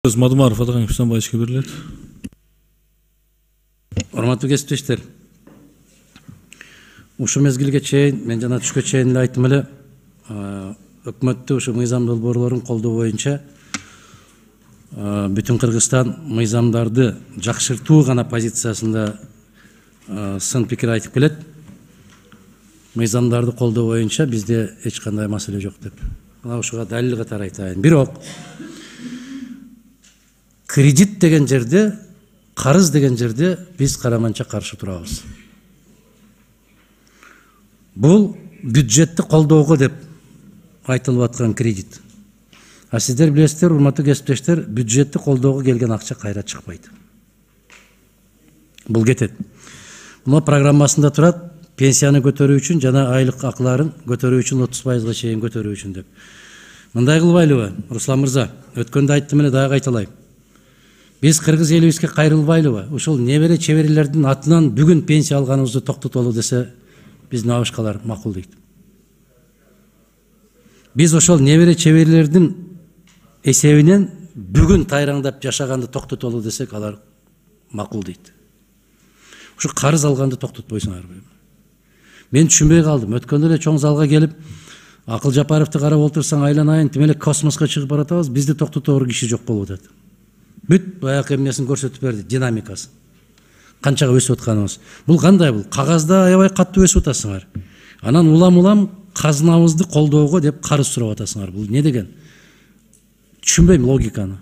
Мадумаров Атаган Ихсанбаевичке берилет. Урматтуу кесиптештер, ушу мезгилге чейин мен жана түшкө чейин эле айттым эле, өкмөттү ушу мыйзам долбоорлорун колдоо боюнча бүтүн Кыргызстан мыйзамдарды жакшыртуу гана позициясында сын пикир айтып келет. Мыйзамдарды колдоо боюнча бизде эч кандай маселе жок деп. Мына ушуга далил катары айтайын. Бирок кредит деген жерде, карыз деген жерде биз караманча каршы турабыз. Бул бюджетти колдоого деп айтылып аткан кредит. А сиздер билесиздер, урматтуу кесиптештер, бюджетти колдоого келген акча кайра чыкпайт. Бул кетет. Мына программасында турат, пенсияны көтөрүү үчүн жана айлык акыларын көтөрүү үчүн 30%га чейин көтөрүү үчүн деп. Мындай кылбайлыбы, Руслан мырза? Өткөндө айттым эле, дагы айталайм. Биз кыргыз элибизге кайрылбайлыбы? Ушул небере чеберелердин атынан бүгүн пенсия алганыбызды токтотолу десе, биздин абышкалар макул дейт. Биз ошол небере чеберелердин эсебинен бүгүн тайраңдап жашаганды токтотолу десек, алар макул дейт. Ушу карыз алганды токтотпойсуңарбы? Мен түшүнбөй калдым. Өткөндө эле чоң залга келип, Акыл Жапаровду карап отурсаң, айланайын, тимеле космоско чыгып баратабыз, бизди токтотоор киши жок болуп атат. Бүт баягы эмнесин көрсөтүп берди, динамикасын. Канчага өсүп атканыбыз. Бул кандай бул? Кагазда аябай катуу өсүп атасыңар. Анан улам казынабызды колдоого деп карыз сурап атасыңар. Бул не деген? Түшүнбөйм логиканы.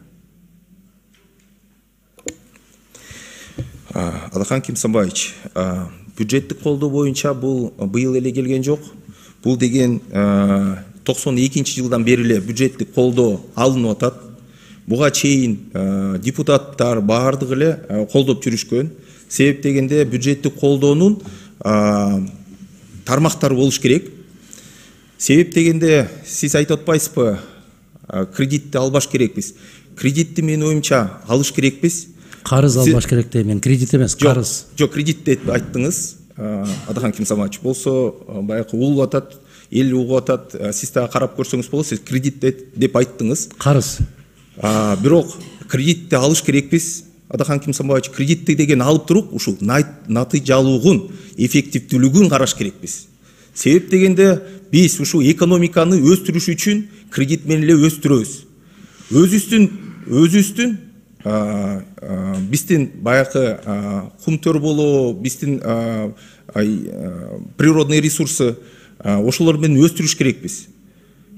Алахан Кимсанбаевич, бюджетти колдоо боюнча бул быйыл эле келген жок. Бул деген 92-жылдан бери эле бюджетти колдоо алынып атат. Буга чейин депутаттар баардыгы эле колдоп жүрүшкөн. Себеп дегенде бюджетти колдоонун тармактары болуш керек. Себеп дегенде сиз айтып атпайсызбы, кредитти албаш керекпиз. Кредитти менин оюмча алыш керекпиз. Карыз албаш керек дейм, кредит эмес, карыз. Жок, кредит деп айттыңыз, Атаган Кимсанбаевич. Болсо баягы улуп атат, эл угуп атат, сиз да карап көрсөңүз болот, сиз кредит деп айттыңыз. Карыз. Бирок кредитти алыш керекпиз. Атаган Кимсанбаевич, кредитти деген алып туруп, ушул натыйжалуулугун, эффективдүүлүгүн караш керекпиз. Себеп дегенде биз ушул экономиканы өстүрүш үчүн кредит менен эле өстүрөбүз. Өзүбүздүн биздин баягы кум-төр болобу, биздин природный ресурсы ошолор менен өстүрүш керекпиз.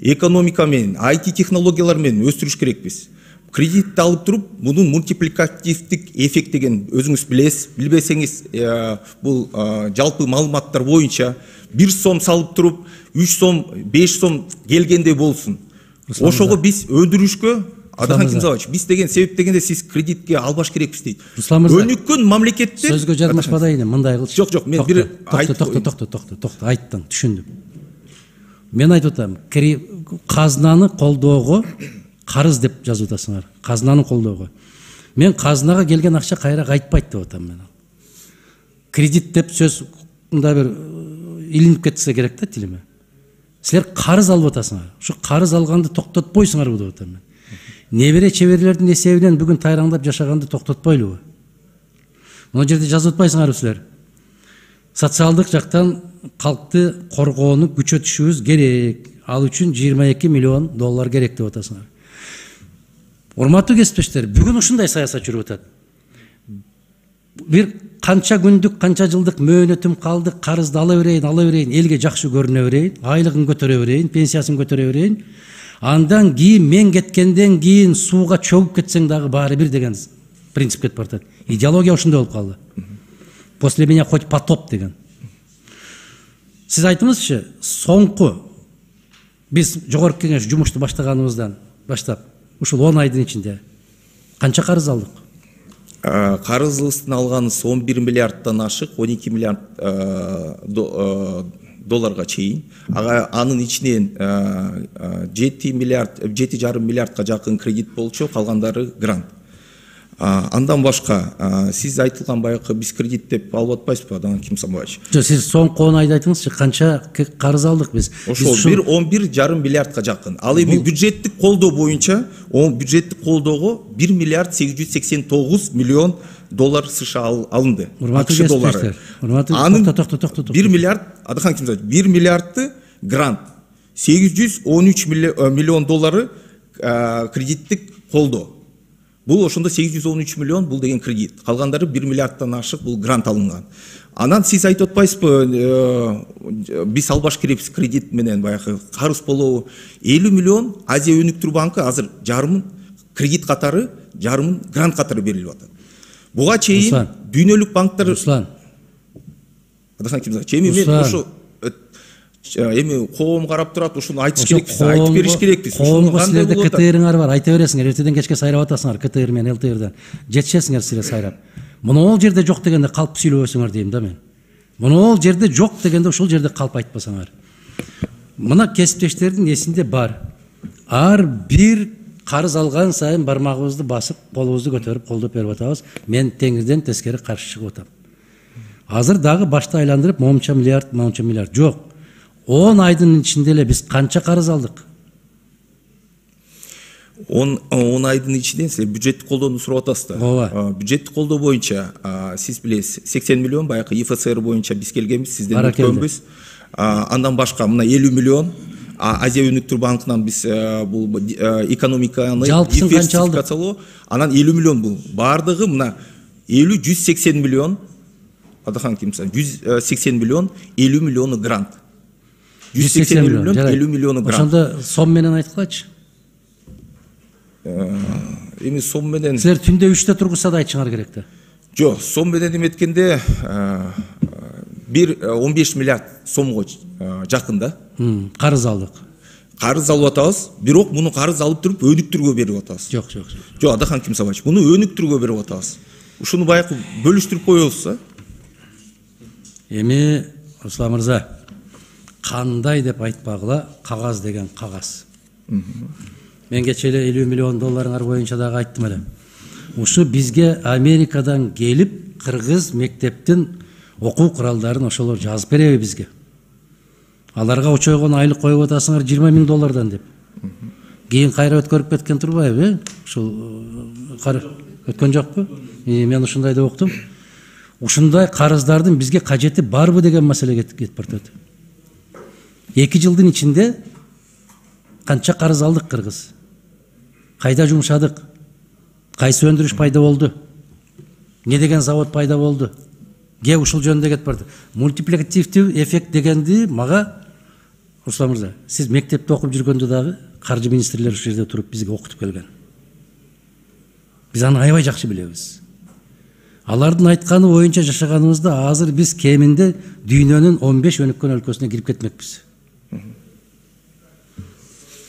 Экономика менен, IT технологиялар менен өстүрүш керекпиз. Кредитти алып туруп, мунун мультипликативдик эффект деген өзүңүз билесиз, билбесеңиз, бул жалпы маалыматтар боюнча 1 сом салып туруп, 3 сом, 5 сом келгенде болсун. Ошого биз өндүрүшкө, Атаган Кимсанбаевич, биз деген себеп дегенде сиз кредитке албаш керекпиз дейт. Өнүккөн мамлекетте сөзгө жармашпадайын, мындай кылчы. Жок, мен бир токто, айттың, түшүндүм. Мен айтып атам, казынаны колдоого карыз деп жазып атасыңар. Казынаны колдоого. Мен казынага келген акча кайра кайтпайт деп атам мен. Кредит деп сөз мындай бир илинип кетсе керек да тилиме. Силер карыз алып атасыңар. Ушу карыз алганды токтотпойсуңарбы деп атам мен. Небере чеберлердин эсебинен бүгүн тайраңдап жашаганды токтотпойлубу? Мына жерде жазып атпайсыңарбы силер? Социалдык жактан калкты коргоону күчөтүшүбүз керек. Ал үчүн 22 миллион доллар керек деп атасыңар. Урматтуу кесиптештер, бүгүн ушундай саясат жүрүп атат. Бир канча күндүк, канча жылдык мөөнөтүм калды, карызды ала берейин, элге жакшы көрүнө берейин, айлыгын көтөрө берейин, пенсиясын көтөрө берейин. Андан кийин мен кеткенден кийин сууга чөгүп кетсең дагы баары бир деген принцип кетип баратат. Идеология ошондой болуп калды. После меня хоть потоп деген. Сиз айттыңызчы, соңку биз жогорку кеңеш жумушту баштаганыбыздан баштап, ушул 10 айдын ичинде канча карыз алдык? Карызыбыздын алганыбыз 11 миллиардтан ашык, 12 миллиард долларга чейин. Анын ичинен 7,5 миллиардка жакын кредит болчу, калгандары грант. Андан башка сиз айтылган баягы биз кредит деп алып атпайбызбы Адаханким Самбаевич? Жок, сиз соңку оны айтыңызчы, канча карыз алдык биз? Ошол 11,5 миллиардка жакын. Ал эми бюджеттик колдоо боюнча, бюджеттик колдоого 1 миллиард 889 миллион доллар США алынды. Урматтуу доллары. Анын 1 миллиард, Адаханким Самбаевич, 1 миллиардты грант, 813 миллион доллары кредиттик колдоо. Бул ошондо 813 миллион бул деген кредит. Калгандары 1 миллиардтан ашык бул грант алынган. Анан сиз айтып атпайсызбы, биз албаш керекпиз кредит менен баягы карыз болобу? 50 миллион Азия өнүктүрүү банкы азыр жарымын кредит катары, жарымын грант катары берилип атат. Буга чейин дүйнөлүк банктар Руслан. Адаханким Самбаевич, мен ошо эми коом карап турат, ушуну айтыш керекпиз, айтып бериш керекпиз. Коомго силерде КТРиңар бар, айта бересиңер, эртеден кечке сайрап атасыңар КТР менен ЛТРден. Жетишесиңер силер сайрап. Муну ол жерде жок дегенде калп сүйлөбөсүңөр дейм да мен. Муну ол жерде жок дегенде ошол жерде калп айтпасаңар. Мына кесиптештердин эсинде бар. Ар бир карыз алган сайын бармагыбызды басып, колубузду көтөрүп колдоп берип атабыз. Мен теңирден тескери каршы чыгып атам. Азыр дагы башты айландырып, момча миллиард жок. 10 айдын ичинде эле биз канча карыз алдык? 10 айдын ичинде сиз бюджеттик колдоону сурап атасыздар. Бюджеттик колдоо боюнча сиз билесиз 80 миллион баягы ИФСР боюнча биз келгенбиз, сизден өткөнбүз. Андан башка мына 50 миллион Азия өнүктүрүү банкынан биз бул экономиканы диверсификациялоо, анан 50 миллион бул. Бардыгы мына 180 миллион Адаханким Самбаевич, 180 миллион, 50 миллиону грант. 180 миллион, 50 миллиону грант. Ошондо сом менен айткылачы. Эми сом менен силер түндө 3-тө тургузса да айтышыңар керек да. Жок, сом менен эметкенде 15 миллиард сомго жакын да. Карыз алдык. Карыз алып атабыз, бирок муну карыз алып туруп өнүктүрүүгө берип атабыз. Жок. Жок, Адаханким Самбаевич, муну өнүктүрүүгө берип атабыз. Ушуну баягы бөлүштүрүп коебузса. Эми Руслан мырза, кандай деп айтпагыла, кагаз деген кагаз. Мен кече эле 50 миллион долларыңар боюнча дагы айттым эле. Ушу бизге Америкадан келип, кыргыз мектептин окуу куралдарын ошолор жазып береби бизге. Аларга очойгон айлык коюп атасыңар 20 000 доллардан деп. Кийин кайра өткөрүп кеткен турбайбы? Ушул өткөн жокпу? Мен ушундай деп уктум. Ушундай карыздардын бизге кажети барбы деген маселе кетип бартат. 2 жылдын ичинде канча карыз алдык кыргыз? Кайда жумшадык? Кайсы өндүрүш пайда болду? Не деген завод пайда болду? Ушул жөнүндө кетип барды. Мультипликативдүү эффект дегенди мага Руслан мырза, сиз мектепте окуп жүргөндө дагы каржы министрлери ушул жерде туруп бизге окутуп келген. Биз аны аябай жакшы билебиз. Алардын айтканы боюнча жашаганыбызда азыр биз кеминде дүйнөнүн 15 өнүккөн өлкөсүнө кирип кетмекпиз.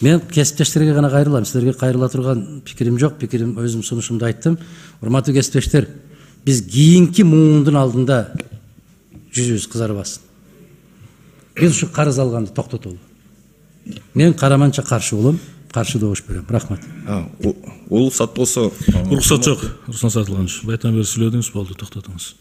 Мен кесиптештерге гана кайрылам, силерге кайрыла турган пикирим жок, пикирим өзүм сунушумда айттым. Урматтуу кесиптештер, биз кийинки муундун алдында жүзүбүз кызарбасын. Биз ушу карыз алганды токтотолу. Мен караманча каршы болом, каршы добуш берем. Рахмат. Уруксат болсо. Уруксат жок, Руслан Сатылганович. Байтан бери сүйлөдүңүз, болду, токтотуңуз.